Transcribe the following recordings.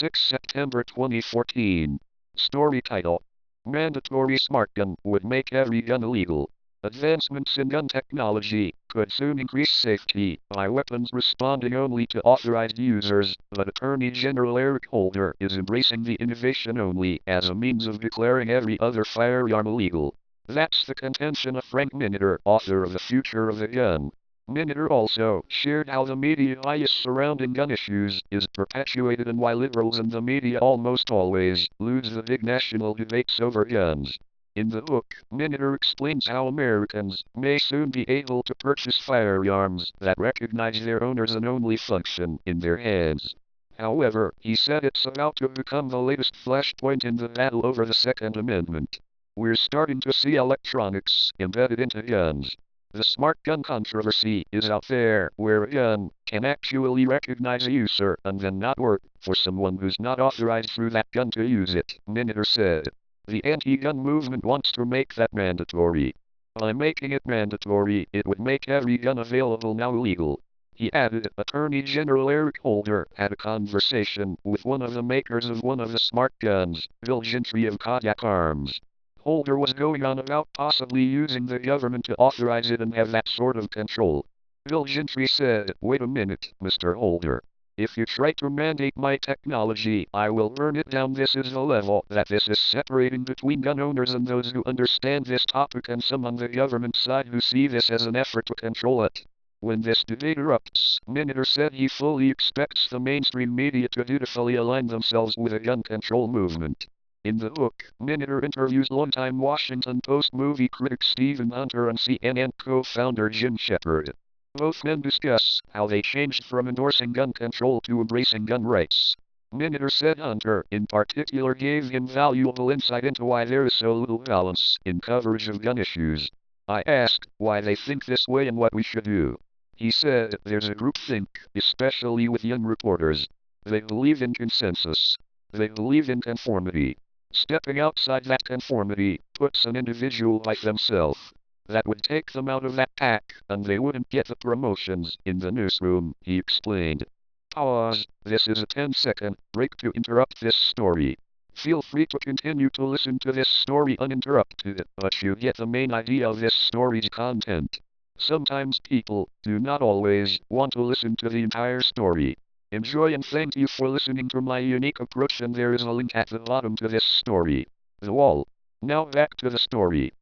6 September 2014. Story title: Mandatory smart gun would make every gun illegal. Advancements in gun technology could soon increase safety by weapons responding only to authorized users, but Attorney General Eric Holder is embracing the innovation only as a means of declaring every other firearm illegal. That's the contention of Frank Miniter, author of The Future of the Gun. Miniter also shared how the media bias surrounding gun issues is perpetuated and why liberals and the media almost always lose the big national debates over guns. In the book, Miniter explains how Americans may soon be able to purchase firearms that recognize their owners and only function in their hands. However, he said it's about to become the latest flashpoint in the battle over the Second Amendment. We're starting to see electronics embedded into guns. The smart gun controversy is out there, where a gun can actually recognize a user and then not work for someone who's not authorized through that gun to use it, Miniter said. The anti-gun movement wants to make that mandatory. By making it mandatory, it would make every gun available now illegal. He added, Attorney General Eric Holder had a conversation with one of the makers of one of the smart guns, Bill Gentry of Kodak Arms. Holder was going on about possibly using the government to authorize it and have that sort of control. Bill Gentry said, wait a minute, Mr. Holder. If you try to mandate my technology, I will burn it down. This is the level that this is separating between gun owners and those who understand this topic and some on the government side who see this as an effort to control it. When this debate erupts, Miniter said he fully expects the mainstream media to dutifully align themselves with the gun control movement. In the book, Miniter interviews longtime Washington Post movie critic Stephen Hunter and CNN co-founder Jim Shepard. Both men discuss how they changed from endorsing gun control to embracing gun rights. Miniter said Hunter, in particular, gave him valuable insight into why there is so little balance in coverage of gun issues. I asked why they think this way and what we should do. He said, there's a groupthink, especially with young reporters. They believe in consensus. They believe in conformity. Stepping outside that conformity puts an individual like themselves. That would take them out of that pack, and they wouldn't get the promotions in the newsroom, he explained. Pause. This is a 10-second break to interrupt this story. Feel free to continue to listen to this story uninterrupted, but you get the main idea of this story's content. Sometimes people do not always want to listen to the entire story. Enjoy and thank you for listening to my unique approach, and there is a link at the bottom to this story. The wall. Now back to the story.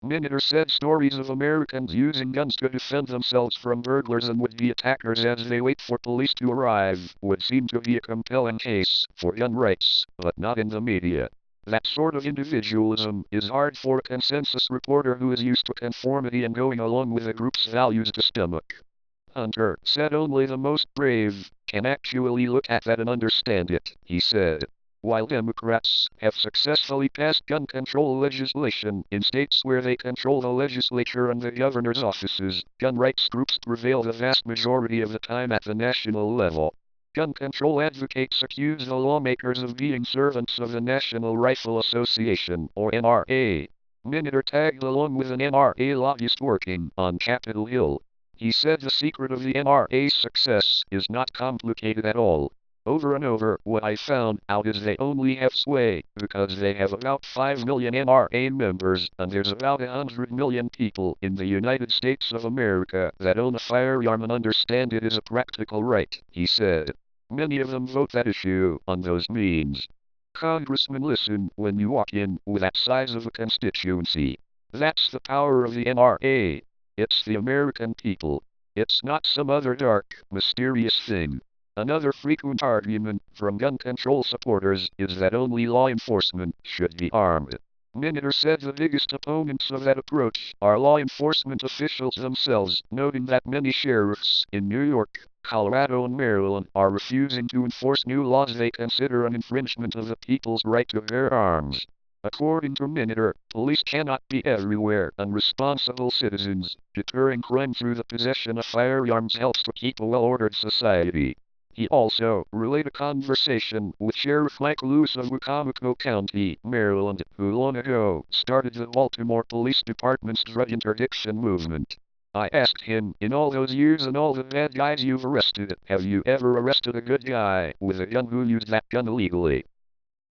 Miniter said stories of Americans using guns to defend themselves from burglars and would-be attackers as they wait for police to arrive would seem to be a compelling case for gun rights, but not in the media. That sort of individualism is hard for a consensus reporter who is used to conformity and going along with a group's values to stomach. Hunter said only the most brave can actually look at that and understand it, he said. While Democrats have successfully passed gun control legislation in states where they control the legislature and the governor's offices, gun rights groups prevail the vast majority of the time at the national level. Gun control advocates accuse the lawmakers of being servants of the National Rifle Association, or NRA. Miniter tagged along with an NRA lobbyist working on Capitol Hill. He said the secret of the NRA's success is not complicated at all. Over and over, what I found out is they only have sway because they have about 5 million NRA members, and there's about 100 million people in the United States of America that own a firearm and understand it is a practical right, he said. Many of them vote that issue on those means. Congressman, listen when you walk in with that size of a constituency. That's the power of the NRA. It's the American people. It's not some other dark, mysterious thing. Another frequent argument from gun control supporters is that only law enforcement should be armed. Miniter said the biggest opponents of that approach are law enforcement officials themselves, noting that many sheriffs in New York, Colorado, and Maryland are refusing to enforce new laws they consider an infringement of the people's right to bear arms. According to Miniter, police cannot be everywhere, and responsible citizens deterring crime through the possession of firearms helps to keep a well-ordered society. He also relayed a conversation with Sheriff Mike Lewis of Wicomico County, Maryland, who long ago started the Baltimore Police Department's drug interdiction movement. I asked him, in all those years and all the bad guys you've arrested, have you ever arrested a good guy with a gun who used that gun illegally?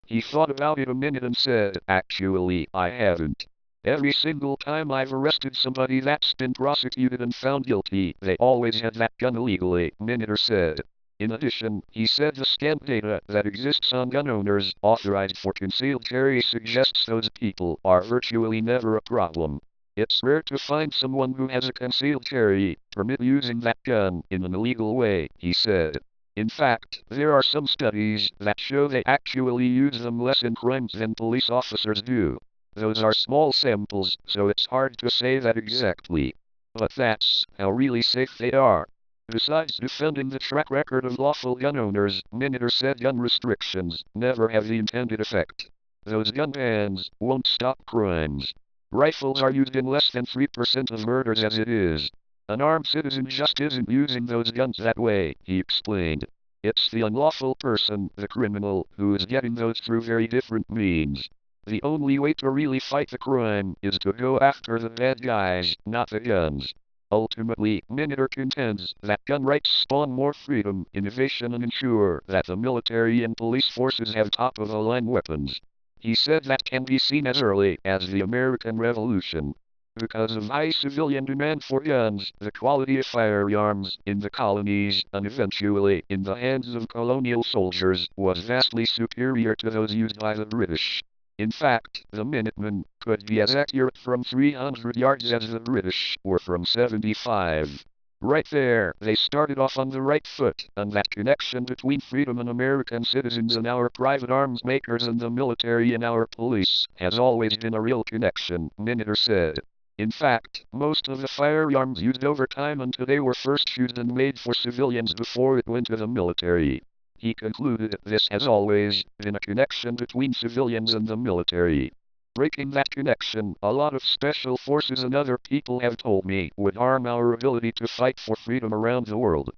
He thought about it a minute and said, actually, I haven't. Every single time I've arrested somebody that's been prosecuted and found guilty, they always had that gun illegally, Miniter said. In addition, he said the scant data that exists on gun owners authorized for concealed carry suggests those people are virtually never a problem. It's rare to find someone who has a concealed carry permit using that gun in an illegal way, he said. In fact, there are some studies that show they actually use them less in crimes than police officers do. Those are small samples, so it's hard to say that exactly. But that's how really safe they are. Besides defending the track record of lawful gun owners, Miniter said gun restrictions never have the intended effect. Those gun bans won't stop crimes. Rifles are used in less than 3% of murders as it is. An armed citizen just isn't using those guns that way, he explained. It's the unlawful person, the criminal, who is getting those through very different means. The only way to really fight the crime is to go after the bad guys, not the guns. Ultimately, Miniter contends that gun rights spawn more freedom, innovation, and ensure that the military and police forces have top-of-the-line weapons. He said that can be seen as early as the American Revolution. Because of high civilian demand for guns, the quality of firearms in the colonies, and eventually in the hands of colonial soldiers, was vastly superior to those used by the British. In fact, the Minutemen could be as accurate from 300 yards as the British were from 75. Right there, they started off on the right foot, and that connection between freedom and American citizens and our private arms makers and the military and our police has always been a real connection, Miniter said. In fact, most of the firearms used over time and today were first used and made for civilians before it went to the military. He concluded this has always been a connection between civilians and the military. Breaking that connection, a lot of special forces and other people have told me, would harm our ability to fight for freedom around the world.